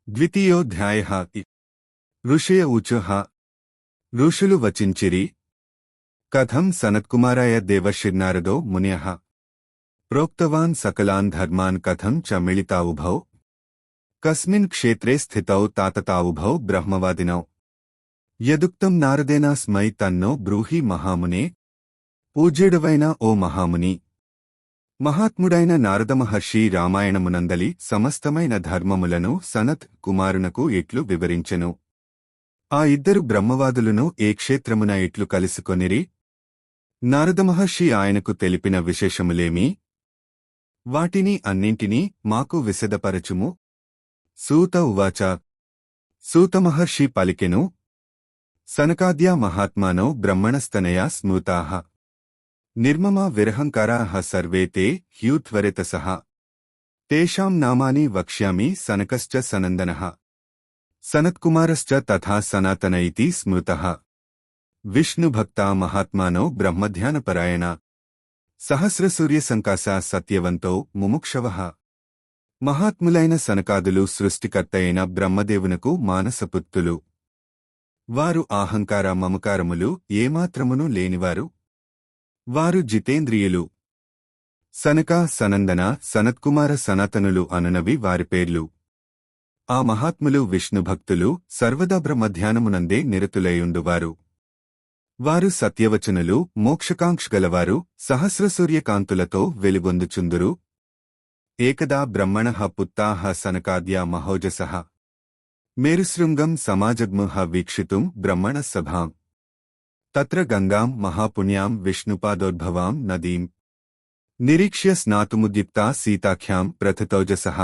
ద్వితీయోధ్యాయః ఋషయ ఊచుః ఋషులు వచించిరి కథం సనత్కుమారాయ దేవర్షిర్నారదో మునయః ప్రోక్తవాన్ సకలాన్ ధర్మాన్ కథం చ మిళితావుభౌ కస్మిన్ క్షేత్రే స్థితౌ తాతతావుభౌ బ్రహ్మవాదినౌ యదుక్తం నారదేనాస్మై తన్నో బ్రూహి మహామునే పూజ్యుడవైన ఓ మహాముని మహాత్ముడైన నారదమహర్షి రామాయణమునందలి సమస్తమైన ధర్మములను సనత్ కుమారునకు ఇట్లు వివరించెను. ఆ ఇద్దరు బ్రహ్మవాదులను ఏ క్షేత్రమున ఇట్లు కలుసుకొనిరి? నారదమహర్షి ఆయనకు తెలిపిన విశేషములేమి? వాటిని అన్నింటినీ మాకు విశదపరచుము. సూత ఉవాచ. సూతమహర్షి పలికెను, సనకాద్యా మహాత్మానో బ్రహ్మణస్తనయా స్మృతాః నిర్మమా విరహంకారాః సర్వే తే హ్యూత్వరితసః తేషాం నామాని వక్ష్యామి సనకశ్చ సనందనః సనత్కుమారశ్చ తథా సనాతన ఇతి స్మృతః విష్ణుభక్తా మహాత్మానో బ్రహ్మధ్యానపరాయణ సహస్రసూర్యసంకాసా సత్యవంతో ముముక్షవః మహాత్ములైన సనకాదులు సృష్టికర్తయైన బ్రహ్మదేవునకు మానసపుత్తులు. వారు అహంకార మమకారములు ఏమాత్రమును లేనివారు. వారు జితేంద్రియులు. సనక, సనందన, సనత్కుమార, సనాతనులు అనునవి వారి పేర్లు. ఆ మహాత్ములు విష్ణుభక్తులు, సర్వదా బ్రహ్మధ్యానమునందే నిరతులయుండువారు. వారు సత్యవచనులు, మోక్షకాంక్షగలవారు, సహస్రసూర్యకాంతులతో వెలుగొందుచుందురు. ఏకదా బ్రహ్మణః పుత్తాః సనకాద్యా మహోజసః మేరుశృంగం సమాజగ్ముః వీక్షితుం బ్రహ్మణః సభాం తత్ర గంగాం మహాపుణ్యాం విష్ణుపాదోద్భవాం నదీం నిరీక్ష్య స్నాతుముద్యుక్తా సీతాఖ్యాం ప్రథతౌజసః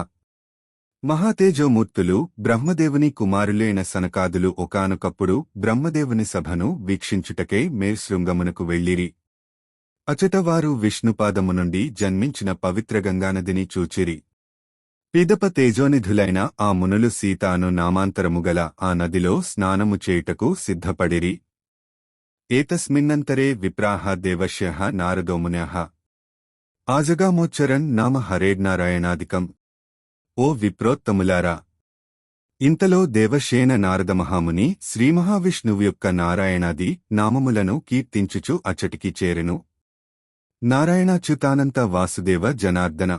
మహాతేజోమూర్తులు బ్రహ్మదేవుని కుమారులైన సనకాదులు ఒకానొకప్పుడు బ్రహ్మదేవుని సభను వీక్షించుటకై మేరుశృంగమునకు వెళ్ళిరి. అచట వారు విష్ణుపాదము నుండి జన్మించిన పవిత్ర గంగానదిని చూచిరి. పిదప తేజోనిధులైన ఆ మునులు సీత అను నామాంతరముగల ఆ నదిలో స్నానము చేయుటకు సిద్ధపడిరి. ఏతస్మిన్నంతరే విప్రాః దేవర్ష్యః నారదోమునః ఆజగామోచ్చరన్ నామ హరేర్నారాయణాదికం. ఓ విప్రోత్తములారా! ఇంతలో దేవర్షేన నారదమహాముని శ్రీమహావిష్ణువు యొక్క నారాయణాది నామములను కీర్తించుచు అచటికి చేరెను. నారాయణాచ్యుతానంత వాసుదేవ జనార్దన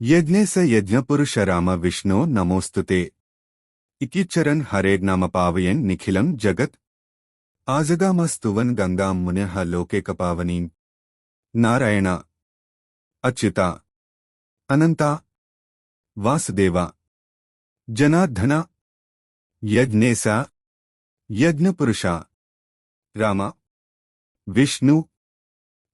యజ్ఞేశ యజ్ఞపురుష రామ విష్ణో నమోస్తుతే ఇకిచ్చరన్ హరేర్నామ పావయన్ నిఖిలం జగత్ ఆజగామస్తువన్ గంగాం మునః లోకేకపావనీం. నారాయణ, అచ్యుత, అనంత, వాసుదేవ, జనార్దన, యజ్ఞేశ, యజ్ఞపురుష, రామ, విష్ణు,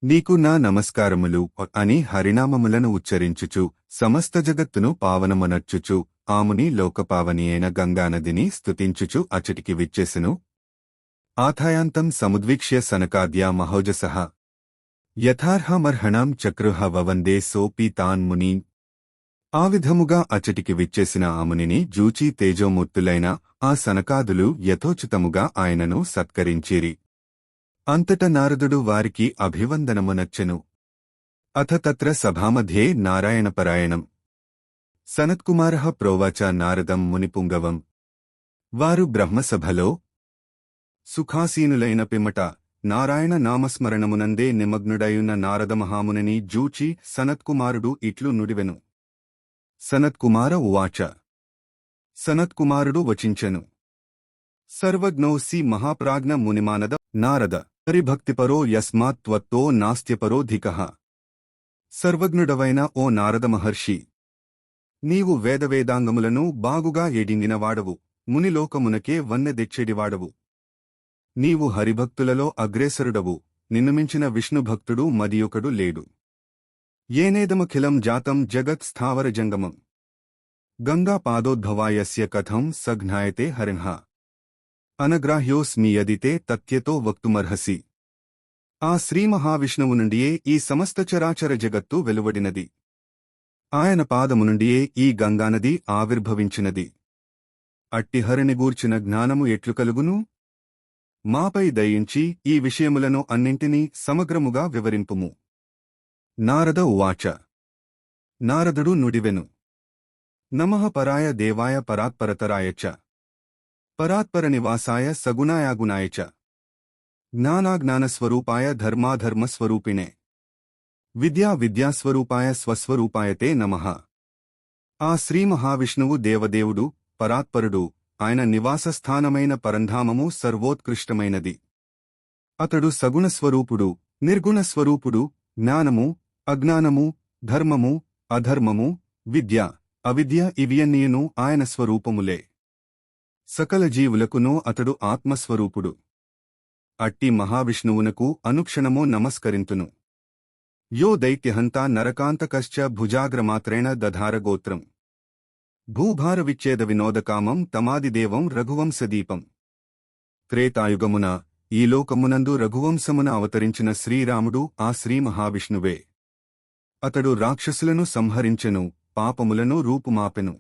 నీకు నా నమస్కారములు అని హరినామములను ఉచ్చరించుచు సమస్త జగత్తును పావనమనర్చుచు ఆముని లోకపావని అయిన గంగానదిని స్తుతించుచు అచటికి విచ్చేసెను. ఆథాయాంతం సముద్వీక్ష్య సనకాద్యా మహోజసః యథార్హమర్హణాం చక్రుః వవందే సోపి తాన్ మునీన్. ఆ విధముగా అచటికి విచ్చేసిన ఆమునిని జూచి తేజోమూర్తులైన ఆ సనకాదులు యథోచితముగా ఆయనను సత్కరించిరి. అంతట నారదుడు వారికి అభివందనమునచ్చెను. అథ తత్ర సభామధ్యే నారాయణపరాయణం సనత్కుమారః ప్రోవాచ నారదం మునిపుంగవం. వారు బ్రహ్మసభలో సుఖాసీనులైన పిమ్మట నారాయణ నామస్మరణమునందే నిమగ్నుడయున్న నారదమహామునిని జూచి సనత్కుమారుడు ఇట్లు నుడివెను. సనత్కుమార ఉవాచ. సనత్కుమారుడు వచించెను. సర్వజ్ఞోసి మహాప్రాజ్ఞ మునిమానద నారద హరిభక్తిపరో యస్మాత్ త్వత్తో నాస్త్యపరోధికః. సర్వజ్ఞుడవైన ఓ నారద మహర్షి, నీవు వేదవేదాంగములను బాగుగా ఎడింగినవాడవు, మునిలోకమునకే వన్నెదెచ్చెడివాడవు. నీవు హరిభక్తులలో అగ్రేసరుడవు, నిన్ను మించిన విష్ణుభక్తుడు మదియొకడు లేడు. ఏనేదమఖిలం జాతం జగత్ స్థావరజంగమం గంగా పాదోద్భవాయస్య కథం సఘ్నాయతే హరిణః అనగ్రాహ్యోస్మి యదితే తత్యతో వక్తుమర్హసి. ఆ శ్రీమహావిష్ణువు నుండియే ఈ సమస్త చరాచర జగత్తు వెలువడినది. ఆయన పాదము నుండియే ఈ గంగానది ఆవిర్భవించినది. అట్టి హరినిగూర్చిన జ్ఞానము ఎట్లు కలుగును? మాపై దయించి ఈ విషయములను అన్నింటినీ సమగ్రముగా వివరింపుము. నారద ఉవాచ. నారదుడు నుడివెను. నమః పరాయ దేవాయ పరాత్పరతరాయ చ పరాత్పరనివాసాయ సగుణాయాగుణాయ చ జ్ఞానాజ్ఞానస్వరూపాయ ధర్మాధర్మస్వరూపిణే విద్యాస్వరూపాయ స్వస్వరూపాయ తే నమః. ఆ శ్రీ మహావిష్ణువు దేవదేవుడు, పరాత్పరుడు. ఆయన నివాసస్థానమైన పరంధామము సర్వోత్కృష్టమైనది. అతడు సగుణస్వరూపుడు, నిర్గుణస్వరూపుడు. జ్ఞానము, అజ్ఞానము, ధర్మము, అధర్మము, విద్య, అవిద్య ఇవియన్నీయును ఆయన స్వరూపములే. సకల జీవులకును అతడు ఆత్మస్వరూపుడు. అట్టి మహావిష్ణువునకు అనుక్షణము నమస్కరింతును. యో దైత్యహంతా నరకాంతకశ్చ భుజాగ్రమాత్రేణ దధారగోత్రం భూభారవిచ్ఛేద వినోదకామం తమాదిదేవం రఘువంశదీపం. త్రేతాయుగమున ఈ లోకమునందు రఘువంశమున అవతరించిన శ్రీరాముడు ఆ శ్రీ మహావిష్ణువే. అతడు రాక్షసులను సంహరించెను, పాపములను రూపుమాపెను.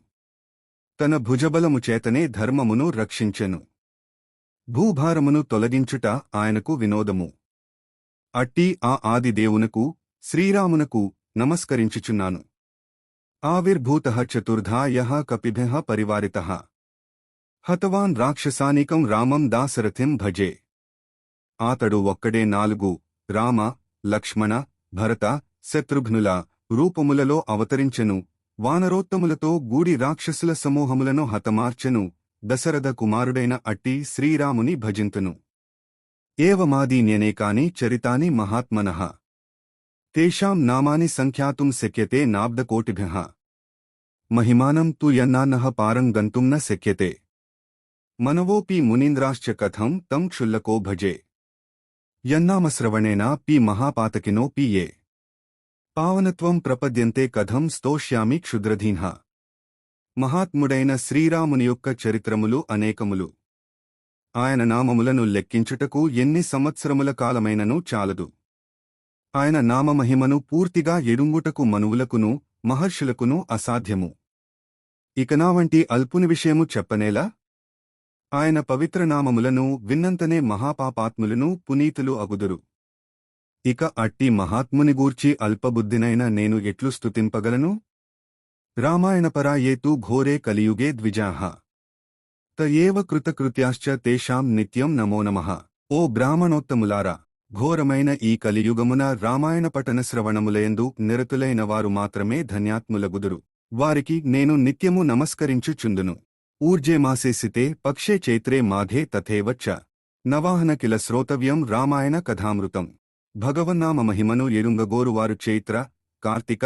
తన భుజబలము చేతనే ధర్మమును రక్షించెను. భూభారమును తొలగించుట ఆయనకు వినోదము. అట్టి ఆ ఆదిదేవునకు, శ్రీరామునకు నమస్కరించుచున్నాను. ఆవిర్భూతః చతుర్ధా యః కపిభిః పరివారితః హతవాన్ రాక్షసానికం రామం దాశరథిం భజే. అతడు ఒక్కడే 4 రామ, లక్ష్మణ, భరత, శత్రుఘ్నుల రూపములలో అవతరించెను. వానరోత్తములతో గూడి రాక్షసుల సమూహములను హతమార్చెను. దశరథ కుమారుడైన అట్టి శ్రీరాముని భజింతును. ఏవమాదీన్యనేకాని చరితాని మహాత్మనః తేషాం నామాని సంఖ్యాతుం శక్యతే నాబ్దకోటిభిః మహిమానం తు యన్నాన్నః పారం గంతుం న శక్యతే. మనవోపి మునీంద్రాశ్చ కథం తం క్షుల్లకో భజే. యన్నామశ్రవణేన పి మహాపాతకినో పీయే పావనత్వం ప్రపద్యంతే కథం స్తోష్యామి క్షుద్రధీన్ః. మహాత్ముడైన శ్రీరాముని యొక్క చరిత్రములు అనేకములు. ఆయన నామములను లెక్కించుటకు ఎన్ని సంవత్సరముల కాలమైనను చాలదు. ఆయన నామమహిమను పూర్తిగా ఎడుంగుటకు మనువులకును మహర్షులకును అసాధ్యము. ఇక నా వంటి అల్పుని విషయము చెప్పనేలా? ఆయన పవిత్ర నామములను విన్నంతనే మహాపాపాత్ములను పునీతులు అగుదురు. ఇక అట్టి మహాత్ముని గూర్చి అల్పబుద్ధినైన నేను ఎట్లు స్తుతింపగలను? రామాయణపరా ఏతు ఘోరే కలియుగే ద్విజాః త ఏవ కృతకృత్యాశ్చ తేషాం నిత్యం నమో నమః. ఓ బ్రాహ్మణోత్తములారా, ఘోరమైన ఈ కలియుగమున రామాయణ పఠన శ్రవణములయందు నిరతులైన వారు మాత్రమే ధన్యాత్ములగుదురు. వారికి నేను నిత్యము నమస్కరించుచుందును. ఊర్జే మాసేసితే పక్షే చైత్రే మాఘే తథైవ చ నవాహన కిల శ్రోతవ్యం రామాయణ కథామృతం. భగవన్నామ మహిమను ఎరుంగగోరువారు చైత్ర, కార్తిక,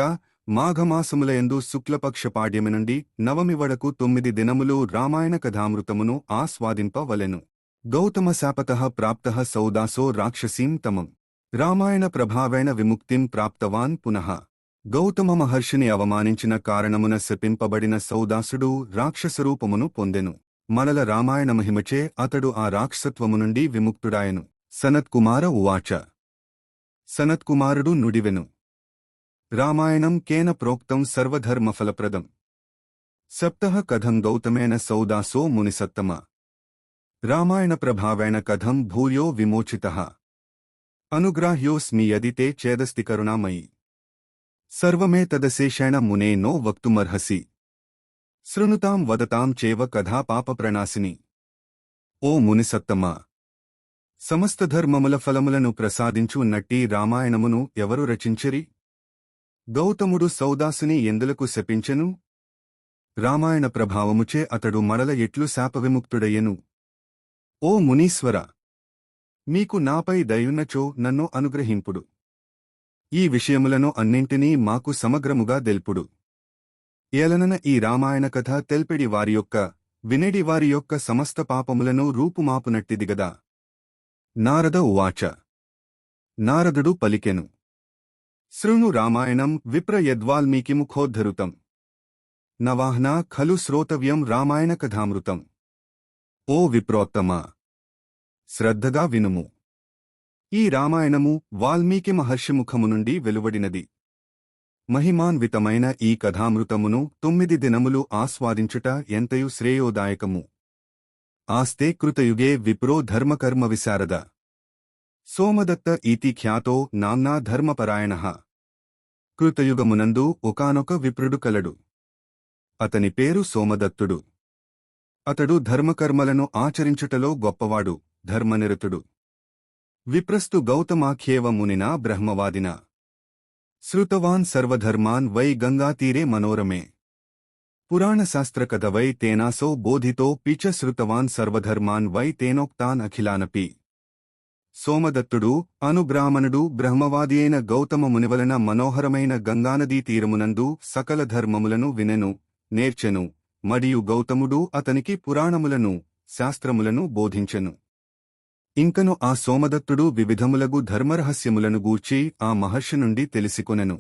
మాఘమాసములయందు శుక్లపక్ష పాడ్యమి నుండి నవమి వరకు 9 దినములు రామాయణ కథామృతమును ఆస్వాదింపవలెను. గౌతమ శాపతః ప్రాప్తః సౌదాసో రాక్షసీం తమం రామాయణ ప్రభావేణ విముక్తిం ప్రాప్తవాన్ పునః. గౌతమ మహర్షిని అవమానించిన కారణమున శపింపబడిన సౌదాసుడు రాక్షసరూపమును పొందెను. మరల రామాయణ మహిమచే అతడు ఆ రాక్షసత్వము నుండి విముక్తుడాయెను. సనత్కుమార ఉవాచ. సనత్కుమారుడు నుడివెను. రామాయణం కేన ప్రోక్తం సర్వధర్మఫలప్రదం. సప్తః కథం గౌతమేన సౌదాసో మునిసత్తమ రామాయణ ప్రభావేణ కథం భూయో విమోచితః అనుగ్రాహ్యోస్మి యది తే చేదస్తి కరుణామయి. సర్వమేతదశేషేణ మునే నో వక్తుమర్హసి శృణుతాం వదతాం చేవ కథా పాపప్రణాశిని. ఓ మునిసత్తమా, సమస్త ధర్మముల ఫలములను ప్రసాదించు నట్టి రామాయణమును ఎవరు రచించిరి? గౌతముడు సౌదాసుని ఎందులకు శపించెను? రామాయణ ప్రభావముచే అతడు మరల ఎట్లు శాపవిముక్తుడయ్యెను? ఓ మునీశ్వర, మీకు నాపై దయున్నచో నన్ను అనుగ్రహింపుడు. ఈ విషయములను అన్నింటినీ మాకు సమగ్రముగా దెల్పుడు. ఏలనన ఈ రామాయణ కథ తెల్పెడి వారి యొక్క, వినెడి వారి యొక్క సమస్త పాపములను రూపుమాపునట్టిదిగదా. నారద ఉవాచ. నారదుడు పలికెను. శృణు రామాయణం విప్ర యద్వాల్మీకిముఖోద్ధరుతం నవాహ్నా ఖలు శ్రోతవ్యం రామాయణ కథామృతం. ఓ విప్రోత్తమా, శ్రద్ధగా వినుము. ఈ రామాయణము వాల్మీకి మహర్షి ముఖము నుండి వెలువడినది. మహిమాన్వితమైన ఈ కథామృతమును 9 దినములు ఆస్వాదించుట ఎంతయు శ్రేయోదాయకము. ఆస్తే కృతయుగే విప్రో ధర్మకర్మ విశారద సోమదత్త ఈతి ఖ్యాతో నామ్నా ధర్మపరాయణః. కృతయుగమునందు ఒకానొక విప్రుడు కలడు. అతని పేరు సోమదత్తుడు. అతడు ధర్మకర్మలను ఆచరించుటలో గొప్పవాడు, ధర్మనిరతుడు. విప్రస్తు గౌతమాఖ్యేవ మునినా బ్రహ్మవాదినా శ్రుతవాన్ సర్వధర్మాన్ వై గంగాతీరే మనోరమే పురాణశాస్త్రకథ వై తేనాసో బోధితో పిచ శ్రుతవాన్ సర్వధర్మాన్ వై తేనోక్తాన్ అఖిలానపి. సోమదత్తుడు అను బ్రాహ్మణుడు బ్రహ్మవాది అయిన గౌతమ మునివలన మనోహరమైన గంగానదీ తీరమునందు సకల ధర్మములను వినెను, నేర్చెను, మరియు గౌతముడు అతనికి పురాణములను, శాస్త్రములను బోధించెను. ఇంకను ఆ సోమదత్తుడు వివిధములగు ధర్మరహస్యములను గూర్చి ఆ మహర్షి నుండి తెలిసికొనెను.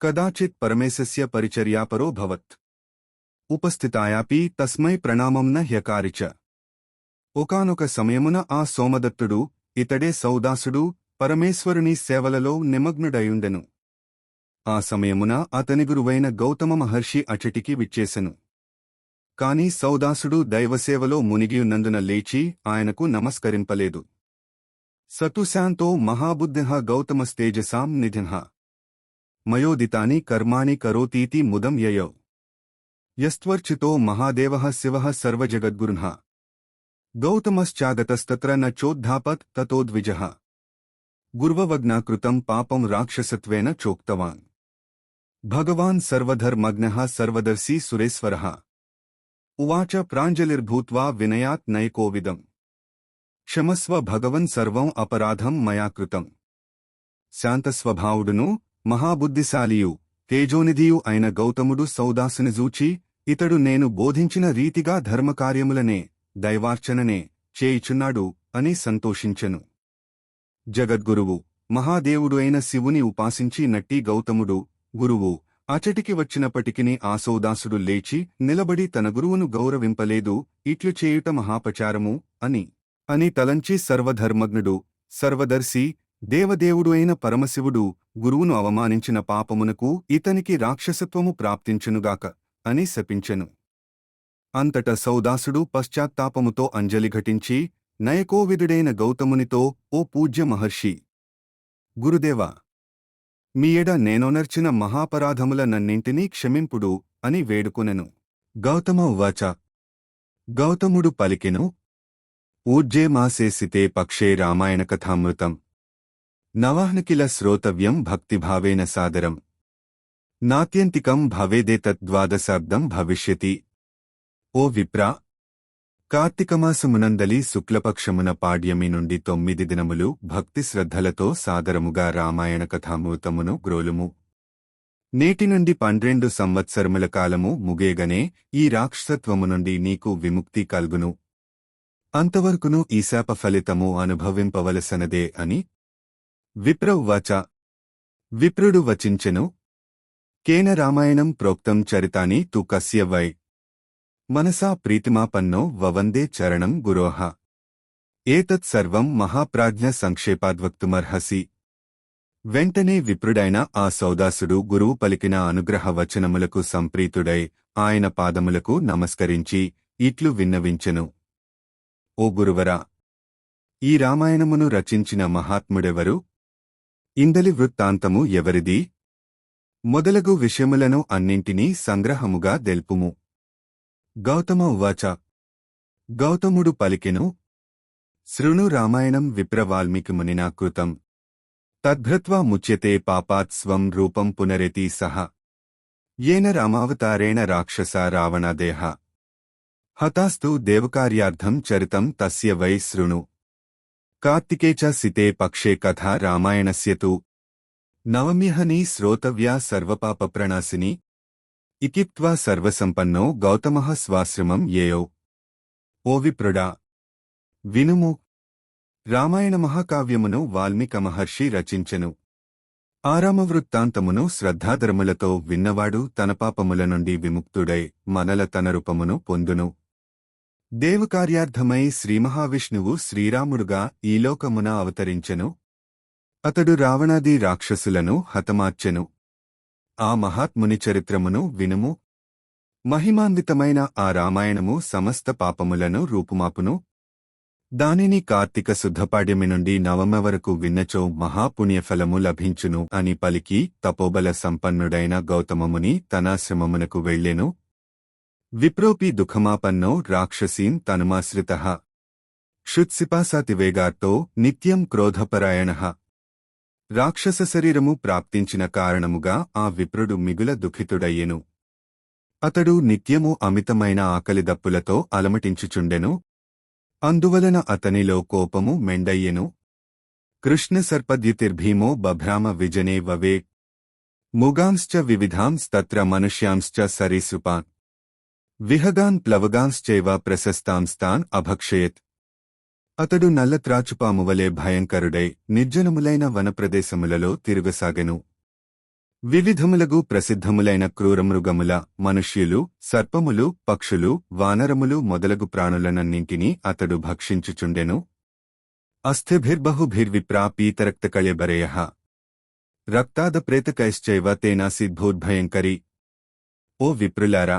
కదాచిత్ పరమేశస్య పరిచర్యాపరో భవత్ ఉపస్థితాయాపి తస్మై ప్రణామం న హ్యకారిచ. ఒకానొక సమయమున ఆ సోమదత్తుడు, ఇతడే సౌదాసుడు, పరమేశ్వరుని సేవలలో నిమగ్నుడయుండెను. ఆ సమయమున అతని గురువైన గౌతమ మహర్షి అచటికి విచ్చేసెను. కాని సౌదాసుడు దైవసేవలో మునిగియున్నందున లేచి ఆయనకు నమస్కరింపలేదు. సతు శాంతో మహాబుద్ధిః గౌతమస్తేజసాం నిధిః మయోదితాని కర్మాణి కరోతీతి ముదం యయౌ యస్త్వర్చితో మహాదేవః శివః సర్వజగద్గురుః గౌతమశ్చాగతస్తత్ర న చోద్ధాపత్ తతోద్విజః గుర్వవజ్ఞాకృతం పాపం రాక్షసత్వేన చోక్తవాన్ భగవాన్ సర్వధర్మజ్ఞః సర్వదర్శీ సురేశ్వరః ఉవాచ ప్రాంజలిర్భూత్వా వినయాత్ నైకోవిదం క్షమస్వ భగవన్ సర్వం అపరాధం మయా కృతం. శాంతస్వభావుడును మహాబుద్ధిశాలియు తేజోనిధియు అయిన గౌతముడు సౌదాసుని జూచి, ఇతడు నేను బోధించిన రీతిగా ధర్మకార్యములనే, దైవార్చననే చేయుచున్నాడు అని సంతోషించెను. జగద్గురువు మహాదేవుడు అయిన శివుని ఉపాసించి నట్టి గౌతముడు, గురువు అచటికి వచ్చినప్పటికిని ఆ సౌదాసుడు లేచి నిలబడి తన గురువును గౌరవింపలేదు, ఇట్లు చేయుట మహాపచారము అని తలంచి సర్వధర్మజ్ఞుడు, సర్వదర్శి, దేవదేవుడు అయిన పరమశివుడు గురువును అవమానించిన పాపమునకు ఇతనికి రాక్షసత్వము ప్రాప్తించునుగాక అని శపించెను. అంతట సౌదాసుడు పశ్చాత్తాపముతో అంజలి ఘటించి, నయకోవిదుడైన గౌతమునితో, ఓ పూజ్య మహర్షి, గురుదేవా, మీ ఎడ నేనొనర్చిన మహాపరాధముల నన్నింటినీ క్షమింపుడు అని వేడుకొనెను. గౌతమ ఉవాచ. గౌతముడు పలికెను, ఊర్జే మాసేసితే పక్షే రామాయణకథామృతం నవాహ్నకిల శ్రోతవ్యం భక్తిభావేన సాదరం నాత్యంతికం భవేదేతద్వాదశాబ్దం భవిష్యతి. ఓ విప్రా, కార్తీకమాసమునందలి శుక్లపక్షమున పాడ్యమి నుండి 9 దినములు భక్తి శ్రద్ధలతో సాదరముగా రామాయణ కథామృతమును గ్రోలుము. నేటి నుండి 12 సంవత్సరముల కాలము ముగేగనే ఈ రాక్షసత్వము నుండి నీకు విముక్తి కల్గును. అంతవరకును ఈ శాప ఫలితము అనుభవింపవలసనదే అని విప్ర ఉవాచ. విప్రుడు వచించెను, కేన రామాయణం ప్రోక్తం చరితాని తు కస్య వై మనసా ప్రీతిమాపన్నో వవందే చరణం గురోః ఏతత్ సర్వం మహాప్రాజ్ఞ సంక్షేపాద్వక్తుమర్హసి. వెంటనే విప్రుడైన ఆ సౌదాసుడు గురువు పలికిన అనుగ్రహ వచనములకు సంప్రీతుడై ఆయన పాదములకు నమస్కరించి ఇట్లు విన్నవించెను. ఓ గురువరా, ఈ రామాయణమును రచించిన మహాత్ముడెవరు? ఇందలి వృత్తాంతము ఎవరిది? మొదలగు విషయములను అన్నింటినీ సంగ్రహముగా దెల్పుము. గౌతమ ఉవాచ. గౌతముడు పలికెను, శృణు రామాయణం విప్ర వాల్మీకిమునినా కృతం తద్భృత్వా ముచ్యతే పాపాత్ స్వం రూపం పునరేతి సహ येन రామావతారేణ రాక్షసా రావణాదేహ హతాస్తు దేవకార్యార్థం చరితం తస్య వై శృణు. కార్తికే చ సితే పక్షే కథా రామాయణస్య తు నవమ్యహని శ్రోతవ్యా సర్వపాపప్రణాశిని. ఇకిత్వా సర్వసంపన్నో గౌతమః స్వాశ్రమం యేయౌ. ఓ విప్రుడా, వినుము. రామాయణ మహాకావ్యమును వాల్మీక మహర్షి రచించెను. ఆరామవృత్తాంతమును శ్రద్ధాధర్ములతో విన్నవాడు తన పాపముల నుండి విముక్తుడై మనల తన రూపమును పొందును. దేవకార్యార్థమై శ్రీమహావిష్ణువు శ్రీరాముడుగా ఈ లోకమున అవతరించెను. అతడు రావణాది రాక్షసులను హతమార్చెను. ఆ మహాత్ముని చరిత్రమును వినుము. మహిమాన్వితమైన ఆ రామాయణము సమస్త పాపములను రూపుమాపును. దానిని కార్తీక శుద్ధపాడ్యమి నుండి నవమ వరకు విన్నచో మహాపుణ్యఫలము లభించును అని పలికి తపోబల సంపన్నుడైన గౌతమముని తనాశ్రమమునకు వెళ్ళెను. విప్రోపి దుఃఖమాపన్నో రాక్షసీన్ తనుమాశ్రితః క్షుత్సిపాసాతివేగార్తో నిత్యం క్రోధపరాయణః. రాక్షస శరీరము ప్రాప్తించిన కారణముగా ఆ విప్రుడు మిగుల దుఃఖితుడయ్యెను. అతడు నిత్యము అమితమైన ఆకలిదప్పులతో అలమటించుచుండెను. అందువలన అతనిలో కోపము మెండయ్యెను. కృష్ణసర్పద్యుతిర్భీమో బభ్రామ విజనే వవే ముగాంశ్చ వివిధాంస్తత్ర మనుష్యాంశ్చ సరీసృపాన్ విహగాన్ ప్లవగాంశ్చైవ ప్రశస్తాంస్తాన్ అభక్షయత్. అతడు నల్లత్రాచుపామువలే భయంకరుడై నిర్జనములైన వనప్రదేశములలో తిరుగసాగెను. వివిధములగు ప్రసిద్ధములైన క్రూరమృగముల, మనుష్యులు, సర్పములు, పక్షులు, వానరములు మొదలగు ప్రాణులనన్నింటినీ అతడు భక్షించుచుండెను. అస్థిభిర్బహుభిర్విప్రా పీతరక్తకళేబరయః రక్తాదప్రేతకైశ్చైవ తేనాసిద్భూద్భయంకరీ. ఓ విప్రులారా,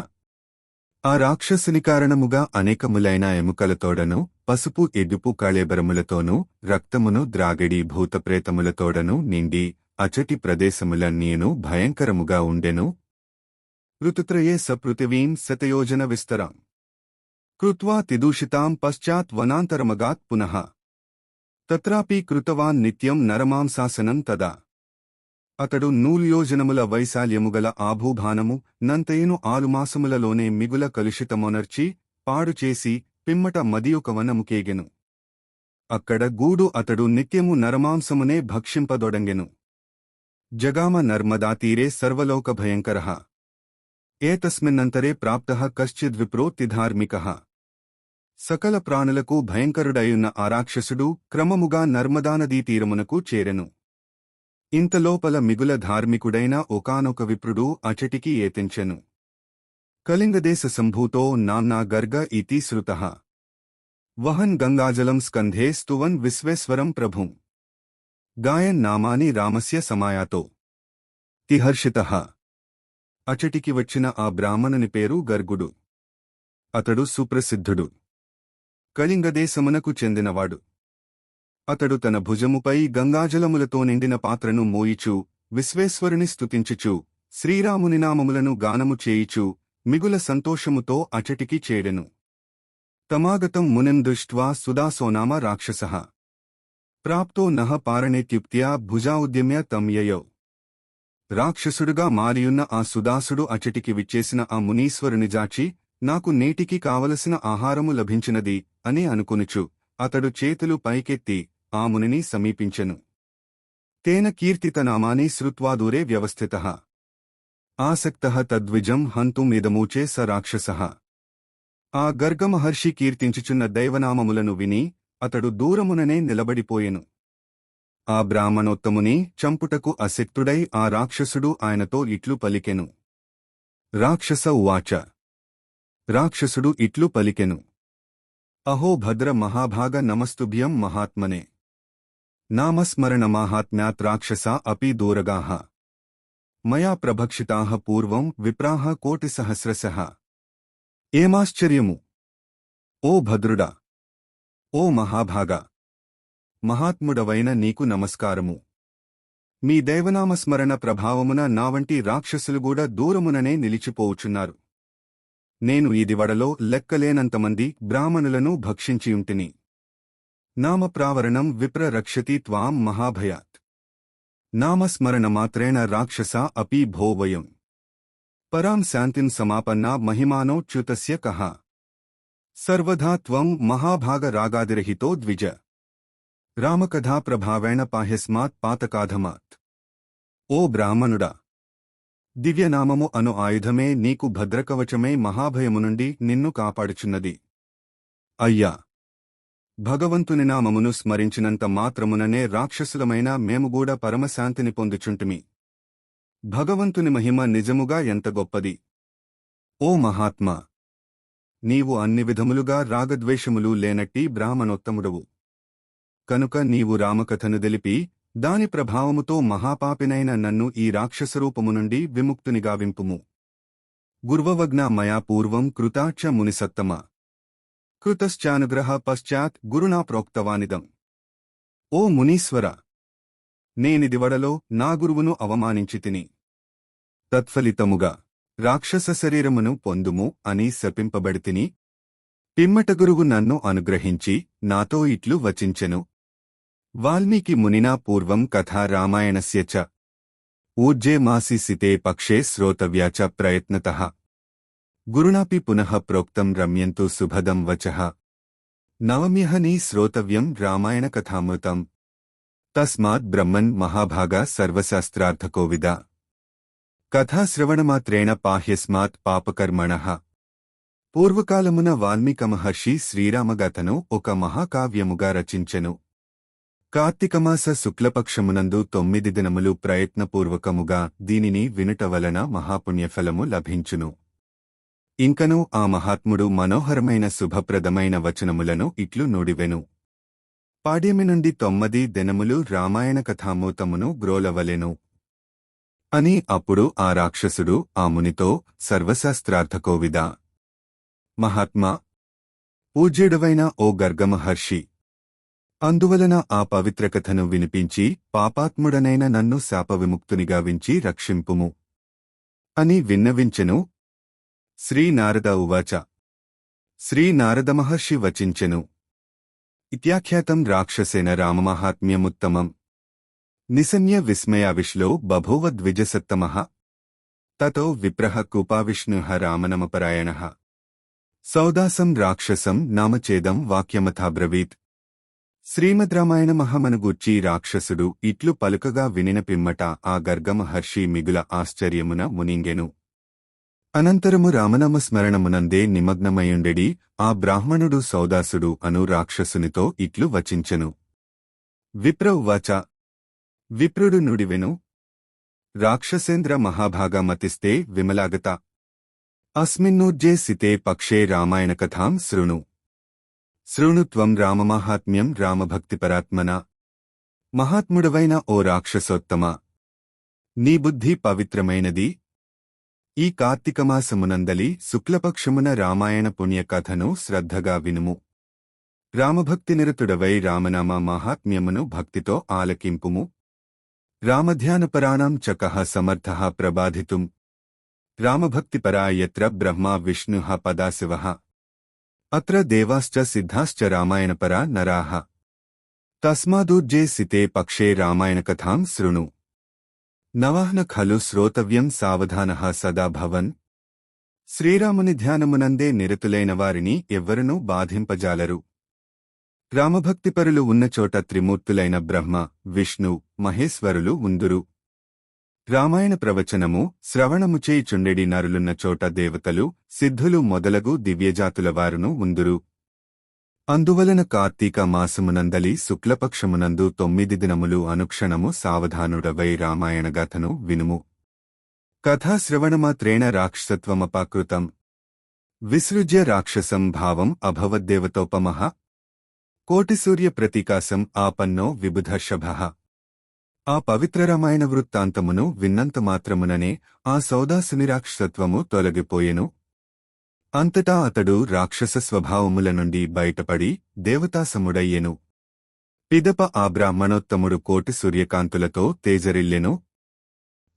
ఆ రాక్షసుని కారణముగా అనేకములైన ఎముకలతోడను, పసుపు ఎదుపు కళేబరములతోనూ, రక్తమును ద్రాగిడి భూతప్రేతములతోడను నిండి అచటి ప్రదేశములన్నీను భయంకరముగా ఉండెను. ఋతుత్రయే సపృథివీం శతయోజన విస్తరాం కృత్వా తిదూషితాం పశ్చాత్ వనాంతరమగాత్ పునః తత్రాపి కృతవాన్ నిత్యం నరమాంసాసనం తదా. అతడు 100 యోజనముల వైశాల్యముగల ఆభూభానము నంతయును 6 మాసములలోనే మిగుల కలుషితమొనర్చి పాడుచేసి పిమ్మట మదియొక వనముకేగెను. అక్కడ గూడు అతడు నిత్యము నరమాంసమునే భక్షింపదొడంగెను. జగామ నర్మదాతీరే సర్వలోకభయంకరః ఏతస్మిన్నంతరే ప్రాప్తః కశ్చిద్విప్రోక్తిధార్మికః. సకల ప్రాణులకు భయంకరుడయున్న ఆ రాక్షసుడు క్రమముగా నర్మదానదీ తీరమునకు చేరెను. ఇంతలోపల మిగుల ధార్మికుడైన ఒకానొక విప్రుడు అచటికి ఏతించెను. కళింగదేశ సంభూతో నామ్నా గర్గ ఇతి శ్రుతః వహన్ గంగాజలం స్కంధే స్తువన్ విశ్వేశ్వరం ప్రభుం గాయన్ నామాని రామస్య సమాయాతో తిహర్షితః. అచటికి వచ్చిన ఆ బ్రాహ్మణుని పేరు గర్గుడు. అతడు సుప్రసిద్ధుడు. కళింగదేశమునకు చెందినవాడు. అతడు తన భుజముపై గంగాజలములతో నిండిన పాత్రను మోయిచూ, విశ్వేశ్వరుని స్తుతించుచూ, శ్రీరాముని నామములను గానము చేయిచూ, మిగుల సంతోషముతో అచటికి చేరెను. తమాగతం మునిం దృష్ట్వా సుదాసోనామ రాక్షసః ప్రాప్తో నః పారణేత్యుక్త్యా భుజాఉద్యమ్య తం యయౌ. రాక్షసుడుగా మారియున్న ఆ సుదాసుడు అచటికి విచ్చేసిన ఆ మునీశ్వరుని జాచి, నాకు నేటికి కావలసిన ఆహారము లభించినది అని అనుకొనుచు అతడు చేతులు పైకెత్తి ఆ మునిని సమీపించెను. తేన కీర్తితనామాని శ్రుత్వా దూరే వ్యవస్థితః ఆసక్తః తద్విజం హంతుమిదమూచే స రాక్షసః. ఆ గర్గమహర్షి కీర్తించుచున్న దైవనామములను విని అతడు దూరముననే నిలబడిపోయెను. ఆ బ్రాహ్మణోత్తముని చంపుటకు అశక్తుడై ఆ రాక్షసుడు ఆయనతో ఇట్లు పలికెను. రాక్షస ఉవాచ. రాక్షసుడు ఇట్లు పలికెను. అహో భద్ర మహాభాగ నమస్తుభ్యం మహాత్మనే. నామస్మరణ మాహాత్మ్యాత్ రాక్షసా అపి దూరగాః మయా ప్రభక్షితాః పూర్వం విప్రాః కోటిసహస్రశః. ఏమాశ్చర్యము! ఓ భద్రుడా! ఓ మహాభాగా! మహాత్ముడవైన నీకు నమస్కారము. మీ దైవనామస్మరణ ప్రభావమున నావంటి రాక్షసులుగూడా దూరముననే నిలిచిపోవుచున్నారు. నేను ఇదివడలో లెక్కలేనంతమంది బ్రాహ్మణులను భక్షించియుంటిని. నామప్రావరణం విప్ర రక్షతి త్వాం మహాభయాత్. నామస్మరణమాత్రేణ రాక్షసా అపి భో వయం పరాం శాంతిం సమాపన్నా మహిమానోచ్యుతస్య కః. సర్వదా త్వం మహాభాగ రాగాదిరహితో ద్విజ. రామకథా ప్రభావేణ పాహ్యస్మాత్ పాతకాధమాత్. ఓ బ్రాహ్మణుడా! దివ్యనామము అను ఆయుధమే నీకు భద్రకవచమై మహాభయము నుండి నిన్ను కాపాడుచున్నది. అయ్యా! భగవంతుని నామమును స్మరించినంత మాత్రముననే రాక్షసులమైన మేముగూడా పరమశాంతిని పొందుచుంటిమి. భగవంతుని మహిమ నిజముగా ఎంత గొప్పది! ఓ మహాత్మా! నీవు అన్ని విధములుగా రాగద్వేషములు లేనట్టి బ్రాహ్మణోత్తముడవు. కనుక నీవు రామకథను తెలిపి దాని ప్రభావముతో మహాపాపినైన నన్ను ఈ రాక్షసరూపము నుండి విముక్తునిగావింపుము. గుర్వవజ్ఞ మయా పూర్వం కృతాచ మునిసత్తమ కృతశ్చానుగ్రహ పశ్చాత్ గురునా ప్రోక్తవానిదం. ఓ మునీశ్వర! నేనిదివడలో నా గురువును అవమానించితిని. తత్ఫలితముగా రాక్షస శరీరమును పొందుము అని శపింపబడితిని. పిమ్మట గురువు నన్ను అనుగ్రహించి నాతో ఇట్లు వచించెను. వాల్మీకి మునినా పూర్వం కథా రామాయణస్య చ ఊర్జే మాసి సితే పక్షే శ్రోతవ్యా చ ప్రయత్నతః గురుణాపి పునః ప్రోక్తం రమ్యంతు సుభదం వచః నవమ్యహని శ్రోతవ్యం రామాయణకథామృతం తస్మాత్ బ్రహ్మన్ మహాభాగా సర్వశాస్త్రార్థకోవిద కథాశ్రవణమాత్రేణ పాహ్యస్మాత్ పాపకర్మణః. పూర్వకాలమున వాల్మీక మహర్షి శ్రీరామగాథను ఒక మహాకావ్యముగా రచించెను. కార్తీకమాస శుక్లపక్షమునందు 9 దినములు ప్రయత్నపూర్వకముగా దీనిని వినుట వలన మహాపుణ్యఫలము లభించును. ఇంకనూ ఆ మహాత్ముడు మనోహరమైన శుభప్రదమైన వచనములను ఇట్లు నుడివెను. పాడ్యమి నుండి 9 దినములు రామాయణ కథామూతమును గ్రోలవలెను అని. అప్పుడు ఆ రాక్షసుడు ఆ మునితో, సర్వశాస్త్రార్థకోవిదా, మహాత్మా, పూజ్యుడవైన ఓ గర్గమహర్షి, అందువలన ఆ పవిత్ర కథను వినిపించి పాపాత్ముడనైన నన్ను శాపవిముక్తునిగా వించి రక్షింపుము అని విన్నవించెను. శ్రీనారద ఉవాచ. శ్రీనారదమహర్షి వచించెను. ఇత్యాఖ్యాతం రాక్షసేన రామమాహాత్మ్యముత్తమం నిశమ్య విస్మయావిశ్లో బభూవ ద్విజసత్తమః తతో విప్రః కూపావిష్ణుః రామనమపరాయణః సౌదాసం రాక్షసం నామచేదం వాక్యమథాబ్రవీత్. శ్రీమద్ రామాయణ మహమనుగూర్చి రాక్షసుడు ఇట్లు పలుకగా వినిన పిమ్మట ఆ గర్గమహర్షి మిగుల ఆశ్చర్యమున మునింగెను. అనంతరము రామనామస్మరణమునందే నిమగ్నమయుండెడి ఆ బ్రాహ్మణుడు సౌదాసుడు అను రాక్షసునితో ఇట్లు వచించెను. విప్ర ఉవాచ. విప్రుడు నుడివెను. రాక్షసేంద్ర మహాభాగా మతిస్తే విమలాగత అస్మిన్నూర్జే సితే పక్షే రామాయణకథాం శృణు. శృణు త్వం రామమాహాత్మ్యం రామభక్తిపరాత్మన. మహాత్ముడవైన ఓ రాక్షసోత్తమా, నీ బుద్ధి పవిత్రమైనది. ఈ కార్తీకమాసమునందలి శుక్లపక్షమున రామాయణ పుణ్యకథను శ్రద్ధగా వినుము. రామభక్తినిరతుడవై రామనామ మాహాత్మ్యమును భక్తితో ఆలకింపుము. రామధ్యానపరాణం చకః సమర్థః ప్రభాధితుం. రామభక్తిపరా యత్ర బ్రహ్మా విష్ణుః పదాశివః. అత్ర దేవాశ్చ సిద్ధాశ్చ రామాయణపరా నరాః. తస్మాదూర్జే సితే పక్షే రామాయణకథాం శృణు. నవాహ్న ఖలు శ్రోతవ్యం సావధానః సదా భవన్. శ్రీరాముని ధ్యానమునందే నిరతులైన వారిని ఎవ్వరునూ బాధింపజాలరు. రామభక్తిపరులు ఉన్నచోట త్రిమూర్తులైన బ్రహ్మ, విష్ణు, మహేశ్వరులు ఉందురు. రామాయణ ప్రవచనము, శ్రవణము చేయుచుండెడి నరులున్న చోట దేవతలు, సిద్ధులు మొదలగు దివ్యజాతుల వారును ఉందురు. అందువలన కార్తీక మాసమునందలి శుక్లపక్షమునందు 9 దినములు అనుక్షణము సావధానుడవై రామాయణగాథను వినుము. కథాశ్రవణమాత్రేణ రాక్షసత్వమపాకృతం. విసృజ్య రాక్షసం భావం అభవద్దేవతోపమః. కోటిసూర్యప్రతీకాసం ఆపన్నో విబుధర్షభః. ఆ పవిత్ర రామాయణ వృత్తాంతమును విన్నంతమాత్రముననే ఆ సౌదాసుని రాక్షసత్వము తొలగిపోయెను. అంతటా అతడు రాక్షస స్వభావముల నుండి బయటపడి దేవతాసముడయ్యెను. పిదప ఆ బ్రాహ్మణోత్తముడు కోటి సూర్యకాంతులతో తేజరిల్లెను.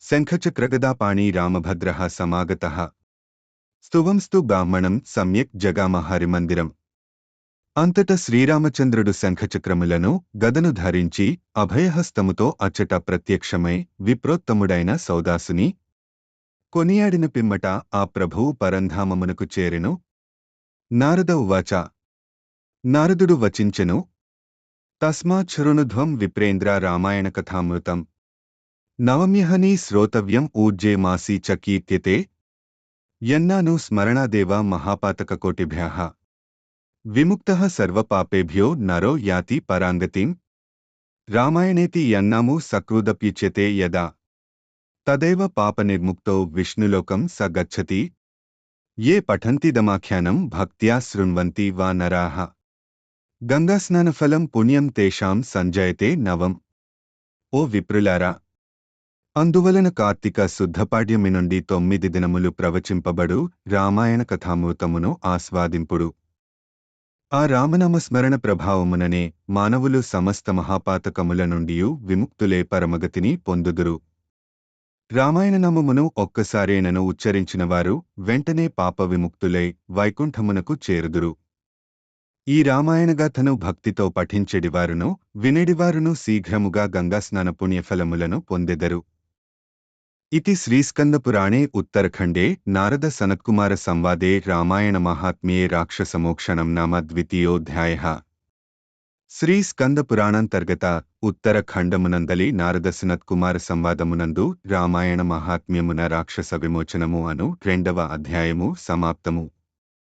శంఖచక్రగదాపాణి రామభద్రః సమాగతః. స్తువంస్తు బ్రాహ్మణం సమ్యక్ జగామ హరిమందిరం. అంతట శ్రీరామచంద్రుడు శంఖచక్రములను గదను ధరించి అభయహస్తముతో అచ్చట ప్రత్యక్షమై విప్రోత్తముడైన సౌదాసుని కొనియాడిన పిమ్మట ఆ ప్రభువు పరంధామమునకు చేరెను. నారద ఉవాచ. నారదుడు వచించెను. తస్మాత్ శృణుధ్వం విప్రేంద్ర రామాయణకథామృతం నవమ్యహని శ్రోతవ్యం ఊర్జే మాసీ చ కీర్త్యతే యన్నాను స్మరణాదేవ మహాపాతకకోటిభ్యః విముక్తః సర్వపాపేభ్యో నరో యాతి పరాంగతిం. రామాయణేతి యన్నాము సకృదప్యుచ్యతే యదా తదైవ పాపనిర్ముక్తో విష్ణులోకం స గచ్చతి. ఏ పఠంతిదమాఖ్యానం భక్త్యా శృణ్వంతి వా నరాః గంగాస్నానఫలం పుణ్యం తేషాం సంజయతే నవం. ఓ విప్రులారా, అందువలన కార్తీక శుద్ధపాడ్యమి నుండి 9 దినములు ప్రవచింపబడు రామాయణ కథామృతమును ఆస్వాదింపుడు. ఆ రామనామస్మరణ ప్రభావముననే మానవులు సమస్త మహాపాతకముల నుండియు విముక్తులే పరమగతిని పొందుదురు. రామాయణనామమును ఒక్కసారేనను ఉచ్చరించినవారు వెంటనే పాప విముక్తులై వైకుంఠమునకు చేరుదురు. ఈ రామాయణగాథను భక్తితో పఠించెడివారును వినెడివారును శీఘ్రముగా గంగాస్నాన పుణ్యఫలములను పొందెదరు. इति श्रीस्कन्दपुराणे उत्तरखण्डे नारद सनत्कुमार संवादे रामायण माहात्म्ये राक्षसमोक्षणं नाम द्वितीयोऽध्यायः। श्रीस्कन्दपुराणान्तर्गत उत्तरखण्डमुनन्दलि नारद सनत्कुमार संवादमुनंदु रामायण माहात्म्यमुन राक्षस विमोचनमु अनु 2వ అధ్యాయము समाप्तमु।